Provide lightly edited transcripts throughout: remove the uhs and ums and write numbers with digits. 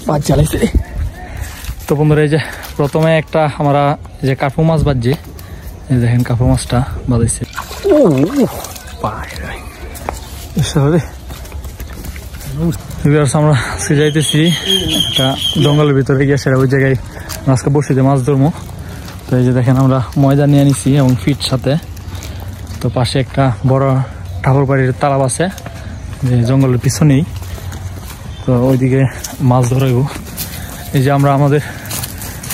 মাছ জ্বালাইছে। তো বন্ধুরা এই যে প্রথমে একটা আমরা যে কার্পু মাছ বাজছে, দেখেন কার্পু মাছটা বাজাইছে। আমরা যাইতেছি একটা জঙ্গলের ভিতরে গিয়ে, সেটা ওই জায়গায় আজকে বসে যে মাছ ধরবো। তো এই যে দেখেন আমরা ময়দা নিয়ে নিছি এবং ফিট সাথে। তো পাশে একটা বড় ঠাকুর বাড়ির তালাব আছে যে জঙ্গলের পিছনেই, তো ওইদিকে মাছ ধরাইব। এই যে আমরা আমাদের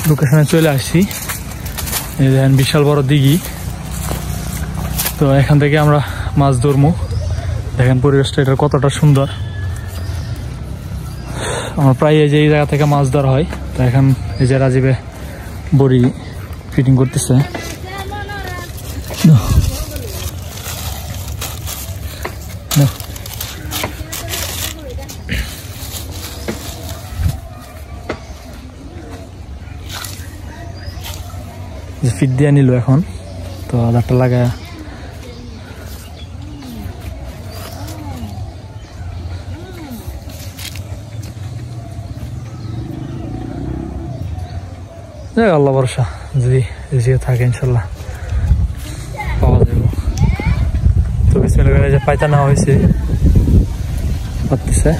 লোকেশনে চলে আসছি, এই দেখেন বিশাল বড় দিঘি। তো এখান থেকে আমরা মাছ ধরবো। দেখেন পরিবেশটা এটা কতটা সুন্দর। আমার প্রায় এই যে এই জায়গা থেকে মাছ ধরা হয়। তো এখন এই যে রাজীবে বড়ি ফিটিং করতেছে। ফিট দিয়ে নিল এখন, তো আধারটা লাগায় আল্লাহ ভরসা, যদি থাকে ইনশাল্লাহ পাওয়া যাবে। তো বিসমিল্লাহ যে পাইতা নেওয়া হয়েছে পারতেছে।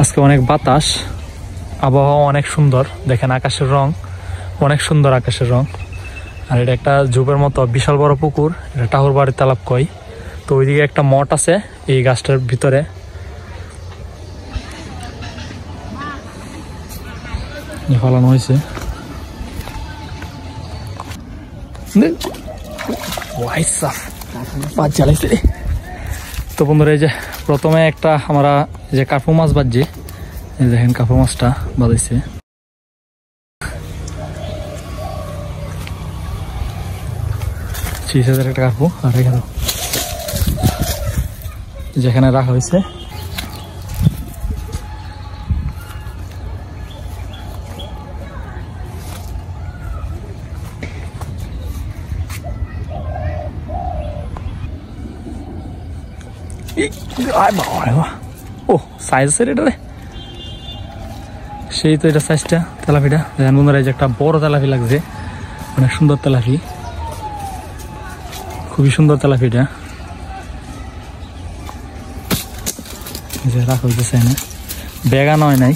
আজকে অনেক বাতাস, আবহাওয়া অনেক সুন্দর। দেখেন আকাশের রং অনেক সুন্দর, আকাশের রং। আর এটা একটা ঝোপের মতো বিশাল বড় পুকুর, এটা ঠাকুর বাড়ির তালাব কই। তো ওইদিকে একটা মঠ আছে এই গাছটার ভিতরে। ফলানো হয়েছে। মাছ জ্বালাইছে। তো বন্ধুরা এই যে প্রথমে একটা আমরা যে কার্পু মাছ বাজছে, দেখেন কার্পু মাছটা বাজাইছে। একটা কার্পু, আর এখানে যেখানে রাখা হয়েছে ও সাইজ আছে এটা রে, সেই তো এটা সাইজটা তেলাপিটা। দেখেন বন্ধুরা এই যে একটা বড় তেলাপি লাগছে, অনেক সুন্দর তেলাপি, খুবই সুন্দর তেলাপিটা। রাখা হইতেছে না, বেগা নয় নাই।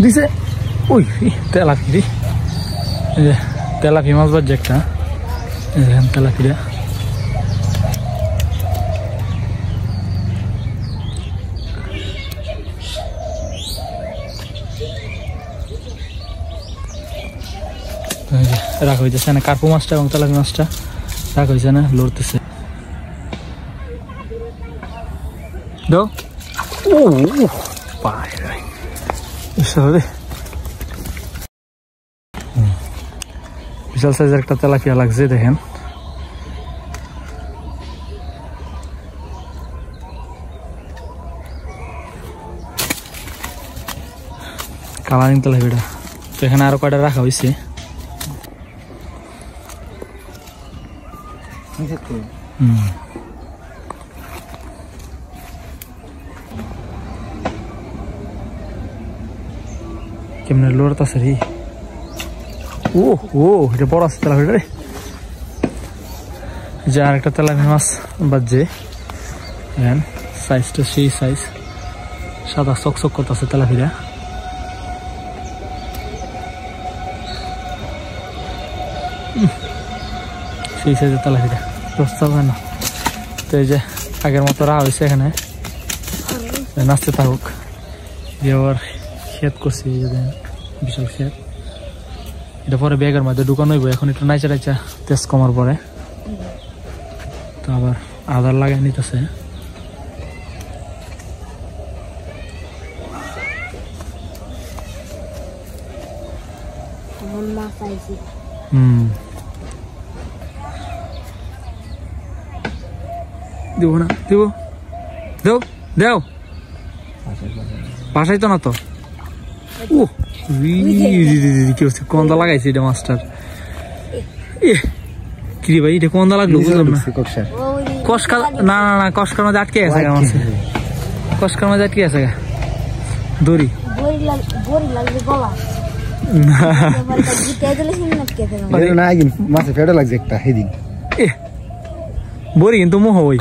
দিছে ওই তেলাপি, তেলাপি মাছ বাজছে একটা। তেলাপিটা রাখা হইতেছে না, কার্পু মাছটা এবং তেলাপি মাছটা রাখা হয়েছে না, লড়তেছে। বিশাল সাইজের একটা তেলাপিয়া লাগছে, দেখেন। কালারিং তেলাপিটা। তো এখানে আরো কয়টা রাখা হয়েছে। কেমনে লড়তাছে রে। ও ও এটা বড় আছে তেলাপিটা রে। যে আর একটা তেলাপি মাছ বাজছে, সাইজটা সেই সাইজ, সাদা চকচক করতেছে তেলাপিটা। সেই সাইজের তেলাপিটা প্রস্তাব হয় না। তো এই যে আগের মতো রাখা হয়েছে এখানে, নাচতে থাকুক। দিয়ে আবার ক্ষেত করছি, বিশাল ক্ষেত। এটা পরে ব্যাগের মধ্যে ঢুকানো হইব। এখন একটু নাইচা টাইচা তেজ কমার পরে তো আবার আদার লাগাই নিতেছে। দিব না দিব দেও দেও পাশাই তো না তো ও কি হচ্ছে কন্দা লাগাইছে এটা মাস্টার কি রে ভাই এটা কন্দা লাগলো বুঝলাম না কষকা না না না কষকার মধ্যে আটকে গেছে মাছ কষকার মধ্যে আটকে গেছে দড়ি মাছে ফেটে লাগছে একটা সেদিন বড়ি কিন্তু মোহ ওই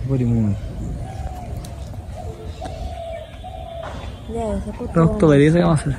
বড়ি মোহ রক্ত বাইরে গেছে মাছের